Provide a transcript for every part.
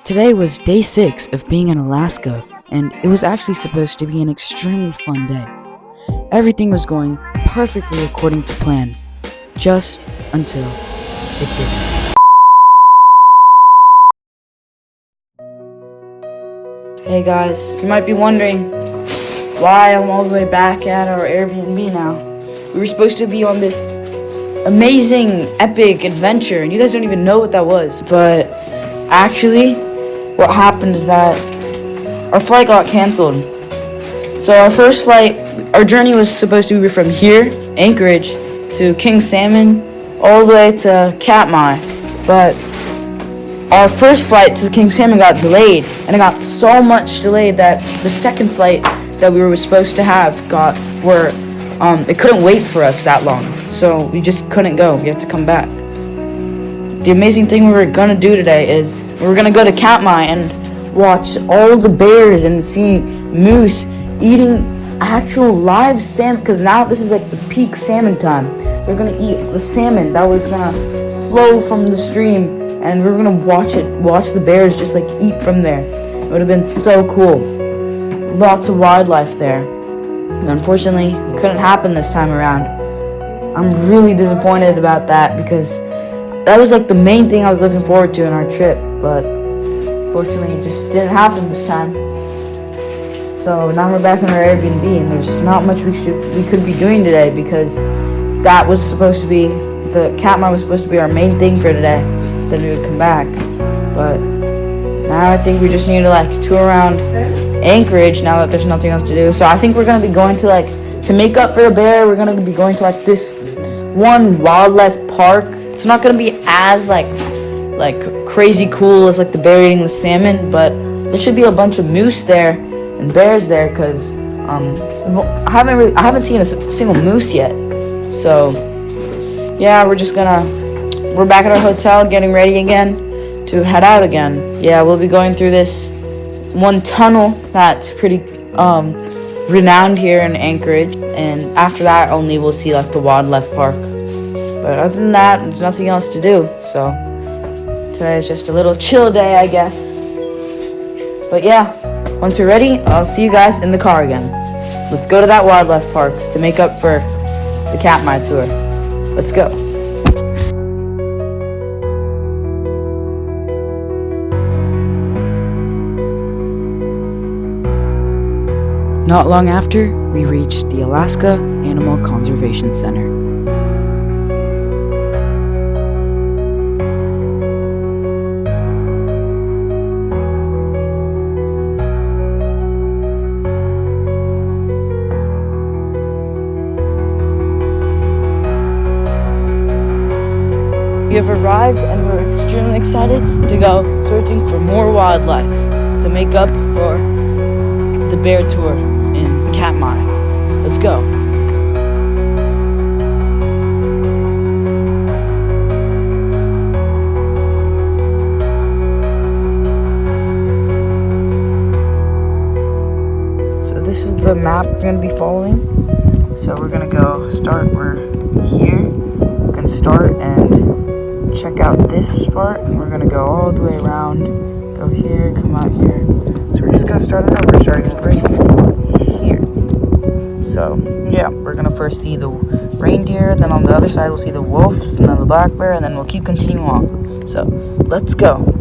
Today was day 6 of being in Alaska, and it was actually supposed to be an extremely fun day. Everything was going perfectly according to plan, just until it didn't. Hey guys, you might be wondering why I'm all the way back at our Airbnb now. We were supposed to be on this amazing, epic adventure, and you guys don't even know what that was. But actually, what happened is that our flight got canceled. So our first flight, our journey was supposed to be from here, Anchorage, to King Salmon, all the way to Katmai. But our first flight to King Salmon got delayed, and it got so much delayed that the second flight that we were supposed to have it couldn't wait for us that long. So we just couldn't go. We had to come back. The amazing thing we were gonna do today is we were gonna go to Katmai and watch all the bears and see moose eating actual live salmon, because now this is like the peak salmon time. They're gonna eat the salmon that was gonna flow from the stream, and we were gonna watch the bears just like eat from there. It would have been so cool. Lots of wildlife there. And unfortunately, it couldn't happen this time around. I'm really disappointed about that, because that was like the main thing I was looking forward to in our trip, but unfortunately it just didn't happen this time. So now we're back in our Airbnb, and there's not much we could be doing today, because that was supposed to be, the Katmai was supposed to be our main thing for today. Then we would come back. But now I think we just need to like tour around Anchorage now that there's nothing else to do. So I think we're gonna be going to make up for the bear, we're gonna be going to like this one wildlife park. It's not gonna be as like crazy cool as like the bear eating the salmon, but there should be a bunch of moose there and bears there, because I haven't seen a single moose yet. So yeah, we're back at our hotel getting ready again to head out again. Yeah, we'll be going through this one tunnel that's pretty renowned here in Anchorage, and after that only we'll see like the wildlife park. But other than that, there's nothing else to do. So today is just a little chill day, I guess. But yeah, once we're ready, I'll see you guys in the car again. Let's go to that wildlife park to make up for the Katmai tour. Let's go. Not long after, we reached the Alaska Animal Conservation Center. We have arrived, and we're extremely excited to go searching for more wildlife to make up for the bear tour in Katmai. Let's go. So this is the map we're going to be following. So we're going to go start, we're here. We're going to start and check out this part. We're going to go all the way around, go here, come out here. So we're just going to start it over, we're starting right here. So yeah, we're going to first see the reindeer, then on the other side we'll see the wolves, and then the black bear, and then we'll keep continuing along. So let's go.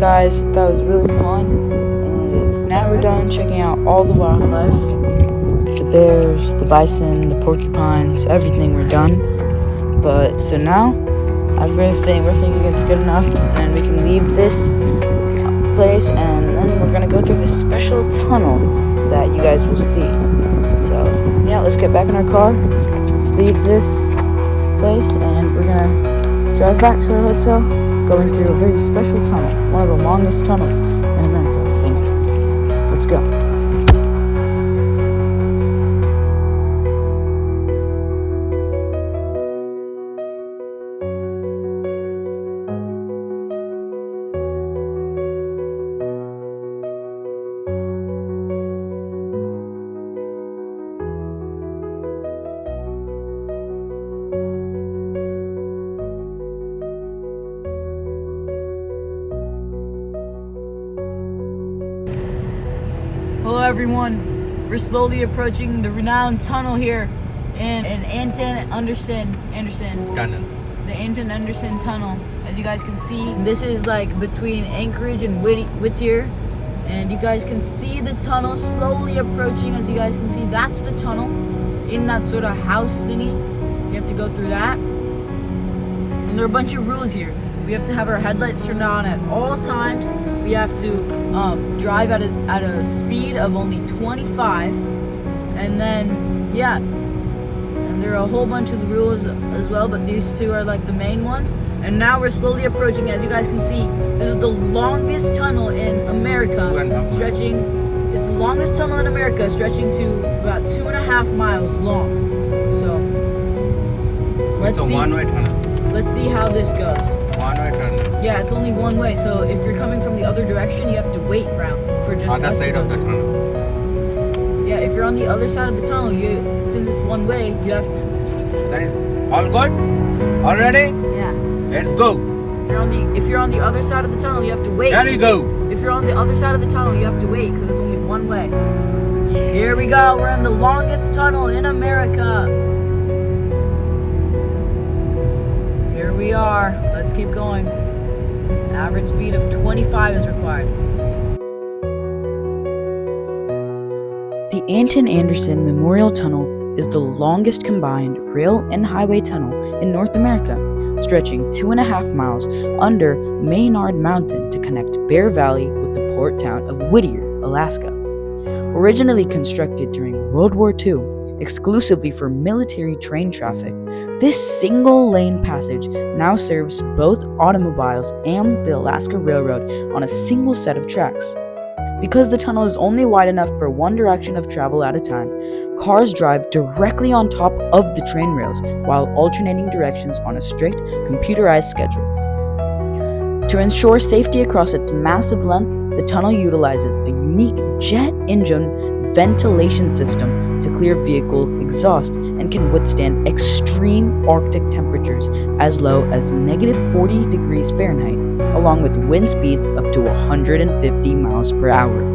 guys. That was really fun. And now we're done checking out all the wildlife. The bears, the bison, the porcupines, everything we're done. But so now, we're thinking it's good enough, and then we can leave this place, and then we're gonna go through this special tunnel that you guys will see. So yeah, let's get back in our car. Let's leave this place, and we're gonna drive back to our hotel, going through a very special tunnel, one of the longest tunnels in America, I think. Let's go. Hello everyone, we're slowly approaching the renowned tunnel here in Anton-Anderson Tunnel. the Anton-Anderson Tunnel. As you guys can see, this is like between Anchorage and Whittier, and you guys can see the tunnel slowly approaching. As you guys can see, that's the tunnel in that sort of house thingy. You have to go through that, and there are a bunch of rules here. We have to have our headlights turned on at all times. We have to drive at a speed of only 25, and then yeah, and there are a whole bunch of the rules as well, but these two are like the main ones. And now we're slowly approaching. As you guys can see, this is the longest tunnel in America, stretching. It's the longest tunnel in America, stretching to about 2.5 miles long. So let's see. One-way tunnel. Let's see how this goes. One-way tunnel. Yeah, it's only one way, so if you're coming from the other direction, you have to wait around for just Other us side to go of the through. tunnel. Yeah, if you're on the other side of the tunnel, since it's one way, you have. Nice. All good? All ready? Yeah. Let's go. If you're on the other side of the tunnel, you have to wait. There you go. If you're on the other side of the tunnel, you have to wait because it's only one way. Here we go. We're in the longest tunnel in America. Here we are. Let's keep going. Average speed of 25 is required. The Anton-Anderson Memorial Tunnel is the longest combined rail and highway tunnel in North America, stretching 2.5 miles under Maynard Mountain to connect Bear Valley with the port town of Whittier, Alaska. Originally constructed during World War II, exclusively for military train traffic, this single-lane passage now serves both automobiles and the Alaska Railroad on a single set of tracks. Because the tunnel is only wide enough for one direction of travel at a time, cars drive directly on top of the train rails while alternating directions on a strict computerized schedule. To ensure safety across its massive length, the tunnel utilizes a unique jet engine ventilation system to clear vehicle exhaust and can withstand extreme Arctic temperatures as low as -40 degrees Fahrenheit, along with wind speeds up to 150 miles per hour.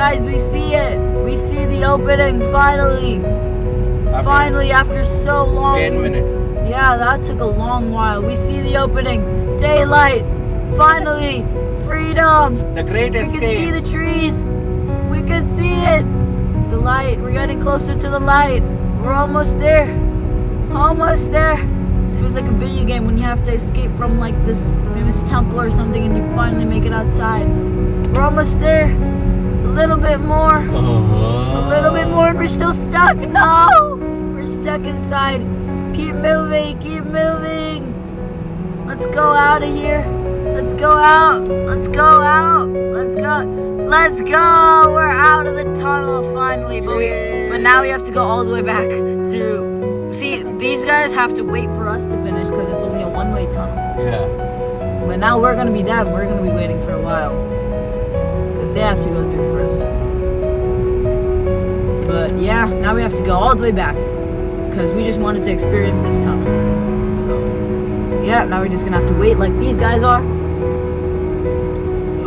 Guys, we see it. We see the opening, finally. Finally, after so long. 10 minutes. Yeah, that took a long while. We see the opening. Daylight. Finally. Freedom. The great We escape. can see the trees. We can see it. The light. We're getting closer to the light. We're almost there. Almost there. This feels like a video game when you have to escape from like this famous temple or something and you finally make it outside. We're almost there. A little bit more. A little bit more and we're still stuck. No! We're stuck inside. Keep moving. Keep moving. Let's go out of here. Let's go out. Let's go out. Let's go. Let's go. We're out of the tunnel finally. But now we have to go all the way back through. See, these guys have to wait for us to finish because it's only a one-way tunnel. Yeah. But now we're going to be them. We're going to be waiting for a while. Because they have to go through first. But yeah, now we have to go all the way back. Because we just wanted to experience this tunnel. So, yeah, now we're just going to have to wait like these guys are. So,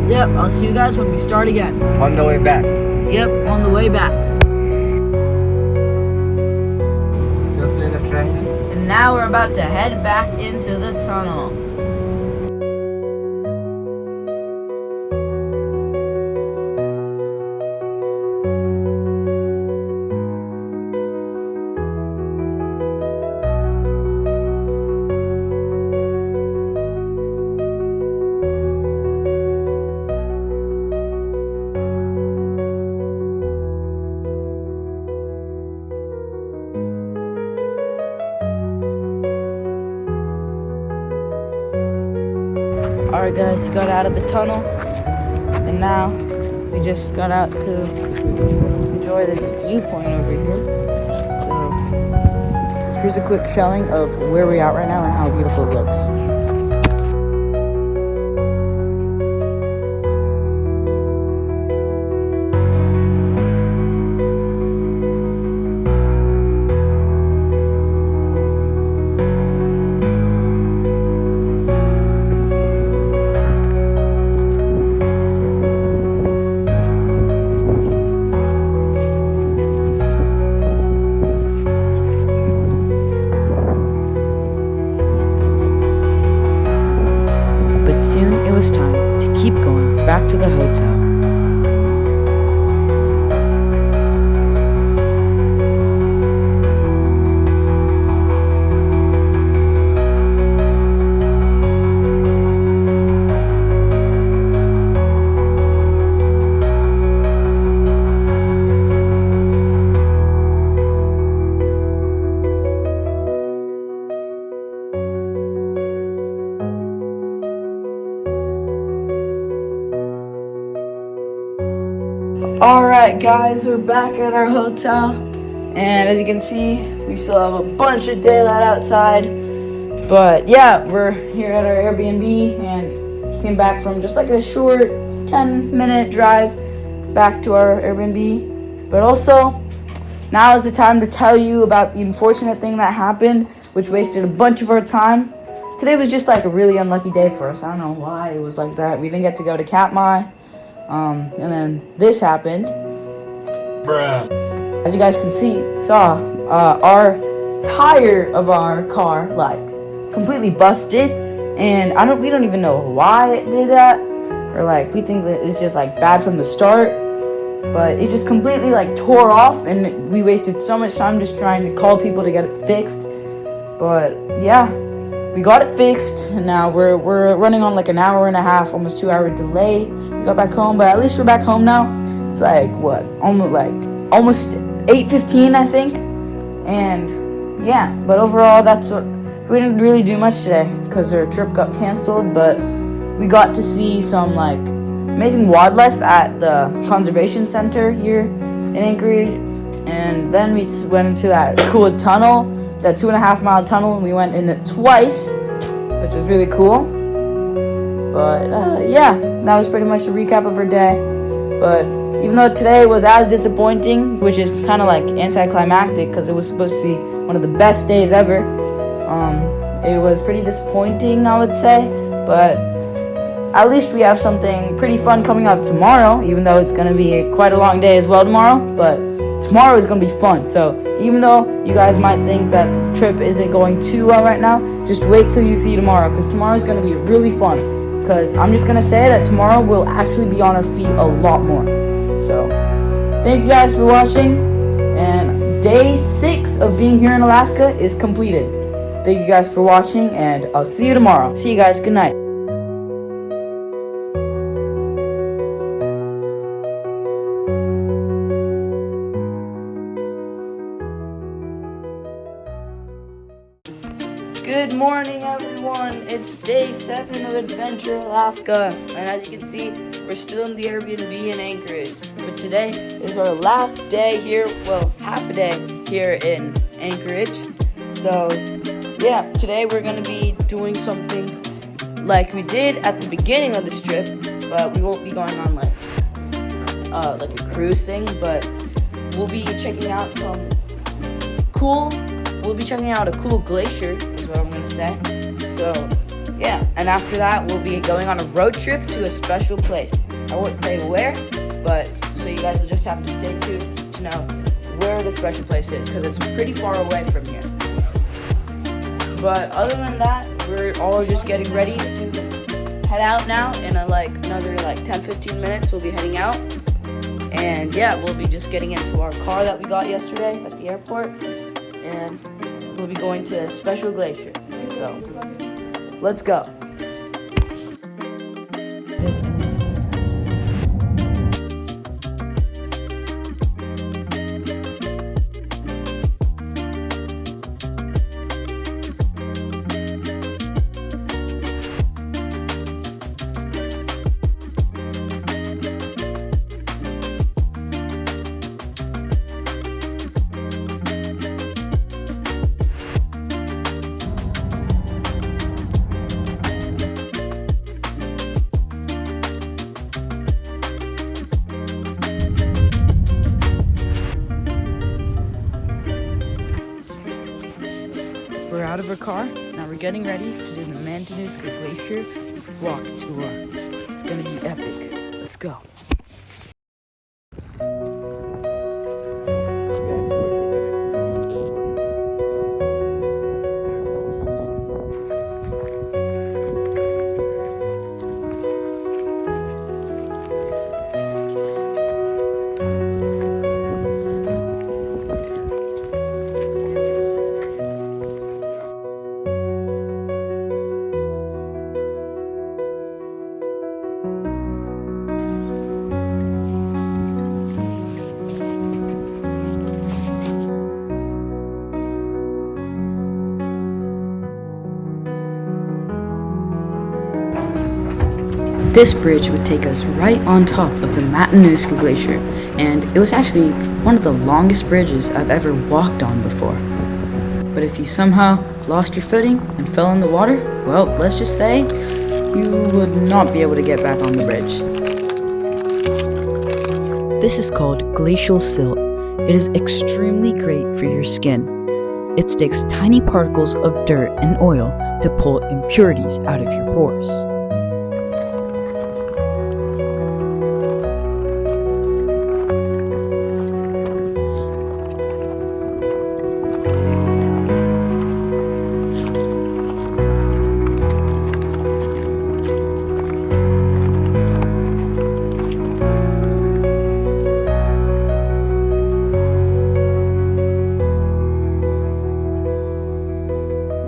yep, I'll see you guys when we start again. On the way back. Yep, on the way back. Just like a triangle. And now we're about to head back into the tunnel. Alright guys, we got out of the tunnel and now we just got out to enjoy this viewpoint over here. So here's a quick showing of where we're at right now and how beautiful it looks. Soon it was time to keep going back to the hotel. Alright guys, we're back at our hotel and as you can see we still have a bunch of daylight outside, but yeah, we're here at our Airbnb and came back from just like a short 10-minute drive back to our Airbnb. But also now is the time to tell you about the unfortunate thing that happened, which wasted a bunch of our time. Today was just like a really unlucky day for us. I don't know why it was like that. We didn't get to go to Katmai. And then this happened. Bruh. As you guys can saw, our tire of our car like completely busted, and we don't even know why it did that, or like we think that it's just like bad from the start, but it just completely like tore off, and we wasted so much time just trying to call people to get it fixed. But yeah, we got it fixed, and now we're running on like an hour and a half, almost 2-hour delay. We got back home, but at least we're back home now. It's like what, almost 8:15, I think. And yeah, but overall, we didn't really do much today because our trip got canceled. But we got to see some like amazing wildlife at the conservation center here in Anchorage, and then we went into that cool tunnel. That 2.5-mile tunnel, and we went in it twice, which was really cool. But yeah, that was pretty much the recap of our day. But even though today was as disappointing, which is kind of like anticlimactic because it was supposed to be one of the best days ever, it was pretty disappointing, I would say. But at least we have something pretty fun coming up tomorrow, even though it's going to be quite a long day as well tomorrow. But tomorrow is going to be fun. So even though you guys might think that the trip isn't going too well right now, just wait till you see tomorrow, because tomorrow is going to be really fun. Because I'm just going to say that tomorrow we'll actually be on our feet a lot more. So thank you guys for watching, and day 6 of being here in Alaska is completed. Thank you guys for watching, and I'll see you tomorrow. See you guys. Good night. Good morning, everyone. It's day 7 of Adventure Alaska, and as you can see, we're still in the Airbnb in Anchorage. But today is our last day here, well, half a day here in Anchorage. So, yeah, today we're going to be doing something like we did at the beginning of this trip, but we won't be going on like a cruise thing, but we'll be checking out We'll be checking out a cool glacier, is what I'm going to say. So, yeah. And after that, we'll be going on a road trip to a special place. I won't say where, but so you guys will just have to stay tuned to know where the special place is, because it's pretty far away from here. But other than that, we're all just getting ready to head out now. In another 10-15 minutes, we'll be heading out. And yeah, we'll be just getting into our car that we got yesterday at the airport. And we'll be going to a special glacier. So, let's go. We're out of our car. Now we're getting ready to do the Matanuska Glacier walk tour. It's gonna be epic. Let's go. This bridge would take us right on top of the Matanuska Glacier, and it was actually one of the longest bridges I've ever walked on before. But if you somehow lost your footing and fell in the water, well, let's just say you would not be able to get back on the bridge. This is called glacial silt. It is extremely great for your skin. It sticks tiny particles of dirt and oil to pull impurities out of your pores.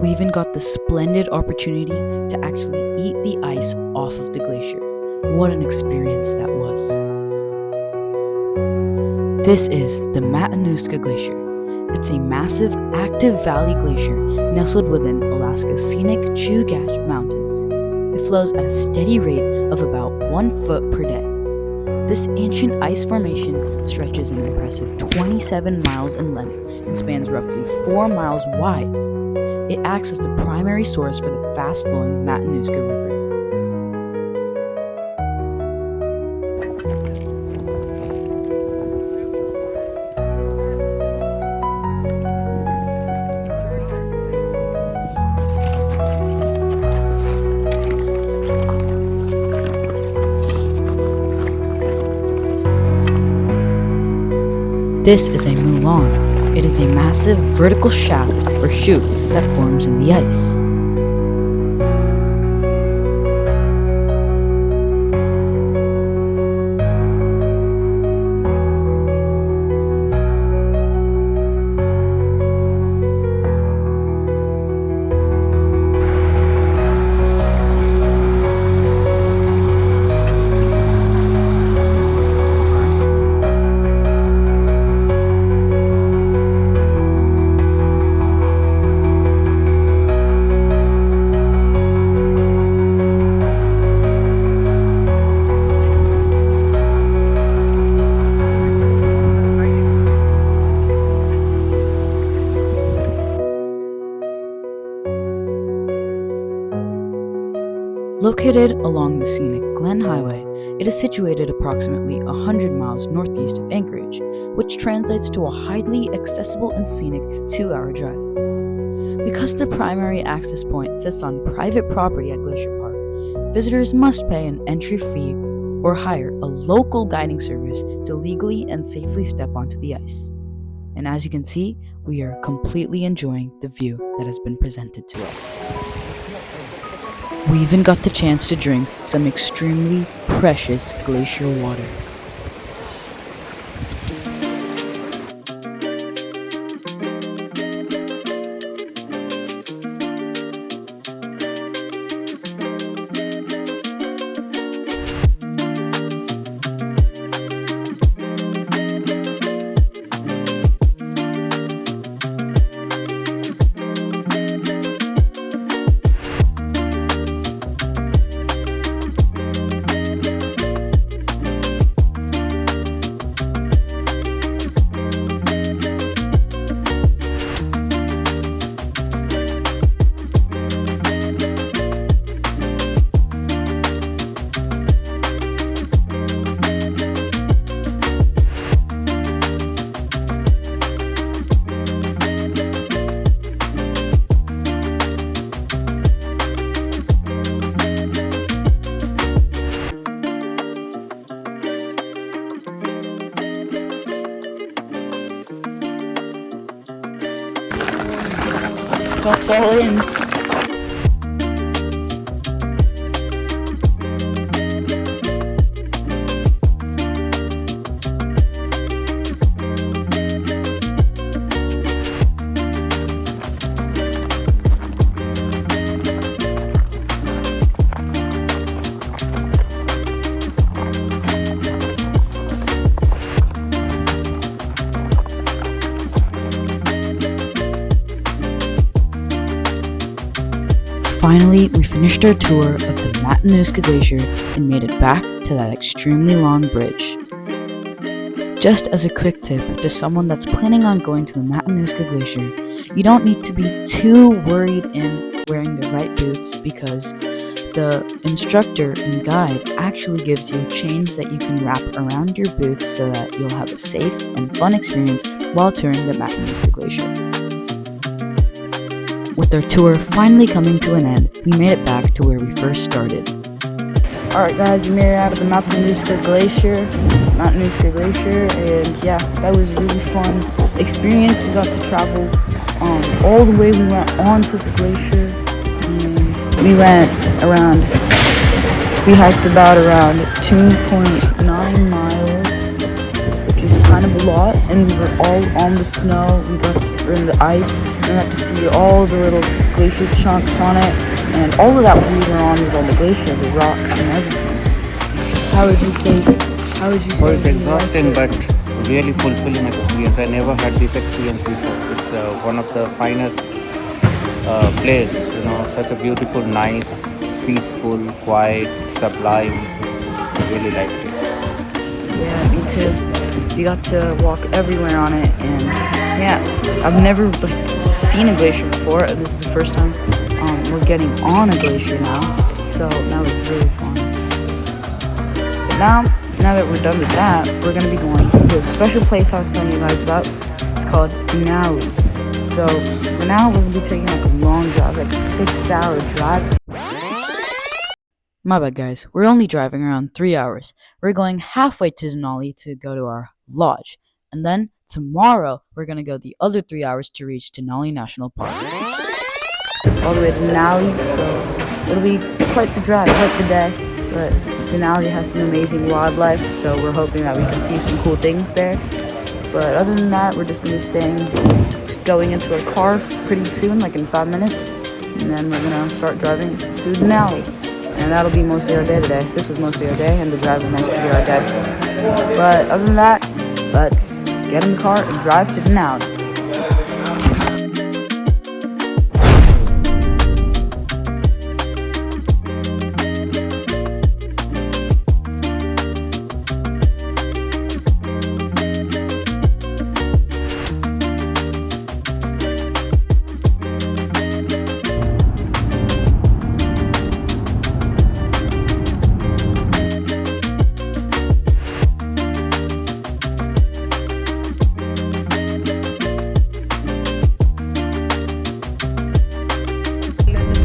We even got the splendid opportunity to actually eat the ice off of the glacier. What an experience that was. This is the Matanuska Glacier. It's a massive, active valley glacier nestled within Alaska's scenic Chugach Mountains. It flows at a steady rate of about 1 foot per day. This ancient ice formation stretches an impressive 27 miles in length and spans roughly 4 miles wide. It acts as the primary source for the fast-flowing Matanuska River. This is a moulin. It is a massive vertical shaft or chute that forms in the ice. Located along the scenic Glen Highway, it is situated approximately 100 miles northeast of Anchorage, which translates to a highly accessible and scenic 2-hour drive. Because the primary access point sits on private property at Glacier Park, visitors must pay an entry fee or hire a local guiding service to legally and safely step onto the ice. And as you can see, we are completely enjoying the view that has been presented to us. We even got the chance to drink some extremely precious glacier water. Don't fall in. Finally, we finished our tour of the Matanuska Glacier and made it back to that extremely long bridge. Just as a quick tip to someone that's planning on going to the Matanuska Glacier, you don't need to be too worried in wearing the right boots because the instructor and guide actually gives you chains that you can wrap around your boots so that you'll have a safe and fun experience while touring the Matanuska Glacier. With our tour finally coming to an end, we made it back to where we first started. Alright guys, we made it out of the Matanuska Glacier, and yeah, that was a really fun experience. We got to travel all the way. We went onto the glacier, and we hiked about around 2.9 miles, which is kind of a lot, and we were all on the snow. We're in the ice, and we got to see all the little glacier chunks on it, and all of that we were on was on the glacier, the rocks and everything. How would you say It was exhausting but really fulfilling experience. I never had this experience before. It's one of the finest place, such a beautiful, nice, peaceful, quiet, sublime. I really liked it. Yeah, me too. We got to walk everywhere on it, and yeah, I've never seen a glacier before. This is the first time we're getting on a glacier now, so that was really fun. But now that we're done with that, we're gonna be going to a special place I was telling you guys about. It's called Denali. So for now, we're gonna be taking a long drive, 6-hour drive. My bad, guys. We're only driving around 3 hours. We're going halfway to Denali to go to our lodge, and then tomorrow we're gonna go the other 3 hours to reach Denali National Park. All the way to Denali, so it'll be quite the drive, quite the day. But Denali has some amazing wildlife, so we're hoping that we can see some cool things there. But other than that, we're just gonna be going into our car pretty soon, like in 5 minutes, and then we're gonna start driving to Denali. And that'll be mostly our day today. This was mostly our day, and the drive will mostly be our day. But other than that, let's get in the car and drive to Denali.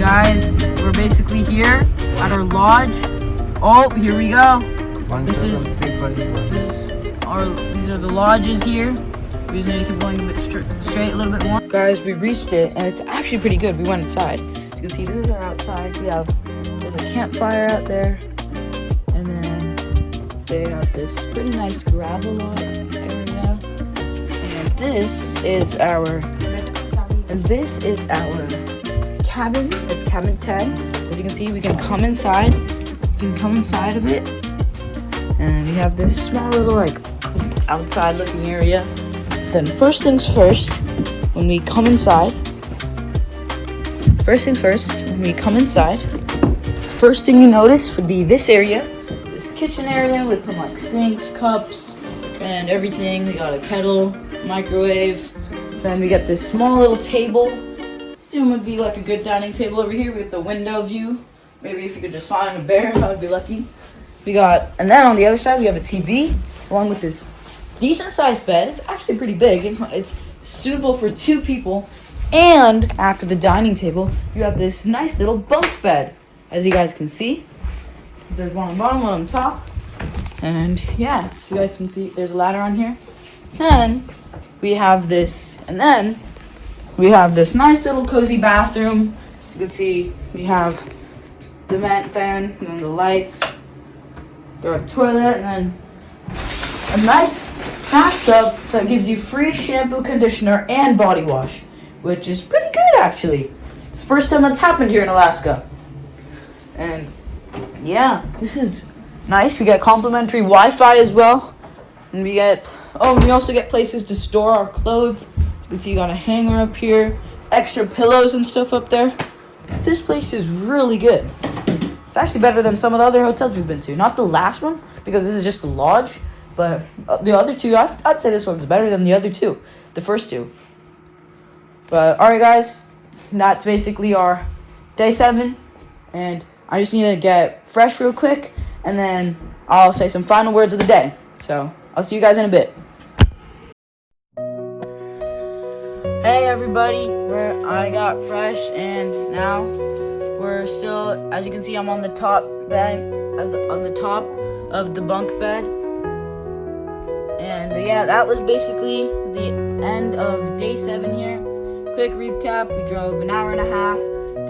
Guys, we're basically here at our lodge. Oh, here we go. These are the lodges here. We just need to keep going a bit straight a little bit more. Guys, we reached it, and it's actually pretty good. We went inside. As you can see, this is our outside. There's a campfire out there, and then they have this pretty nice gravel lot area. And this is our cabin. It's cabin 10. As you can see, we can come inside. You can come inside of it, and we have this small little outside looking area. Then first things first, when we come inside, the first thing you notice would be this area, this kitchen area with some sinks, cups, and everything. We got a kettle, microwave. Then we got this small little table. Assume would be a good dining table over here with the window view. Maybe if you could just find a bear, I would be lucky. And then on the other side we have a TV along with this decent sized bed. It's actually pretty big. It's suitable for 2 people. And after the dining table, you have this nice little bunk bed, as you guys can see. There's one on the bottom, one on the top. And yeah, so you guys can see there's a ladder on here. Then we have this, we have this nice little cozy bathroom. You can see we have the vent fan, and then the lights. Got a toilet, and then a nice bathtub that gives you free shampoo, conditioner, and body wash, which is pretty good actually. It's the first time that's happened here in Alaska. And yeah, this is nice. We get complimentary Wi-Fi as well. And we also get places to store our clothes. You can see you got a hanger up here, extra pillows and stuff up there. This place is really good. It's actually better than some of the other hotels we've been to. Not the last one, because this is just a lodge, but the other two, I'd say this one's better than the other two, the first two. But alright guys, that's basically our day 7, and I just need to get fresh real quick, and then I'll say some final words of the day. So, I'll see you guys in a bit. Hey everybody, I got fresh, and now we're still, as you can see, I'm on the top of the bunk bed. And yeah, that was basically the end of day 7 here. Quick recap, we drove an hour and a half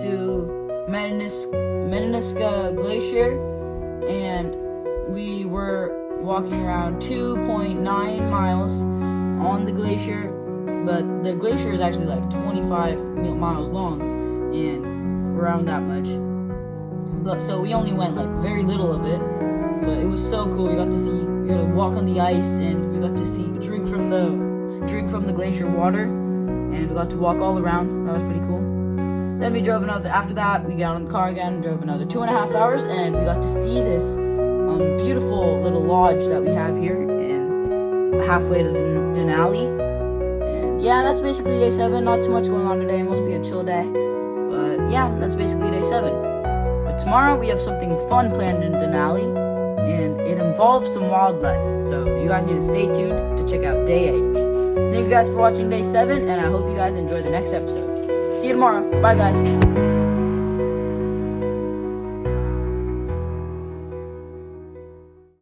to Meniska Glacier, and we were walking around 2.9 miles on the glacier, but the glacier is actually 25 miles long, and around that much. But so we only went very little of it, but it was so cool. We got to walk on the ice, and we got to drink from the glacier water, and we got to walk all around. That was pretty cool. Then we drove after that we got in the car again, drove another 2.5 hours, and we got to see this beautiful little lodge that we have here in halfway to Denali. And yeah, that's basically day 7. Not too much going on today, mostly a chill day. But yeah, that's basically day 7. But tomorrow we have something fun planned in Denali, and it involves some wildlife. So you guys need to stay tuned to check out day 8. Thank you guys for watching day 7, and I hope you guys enjoy the next episode. See you tomorrow. Bye guys.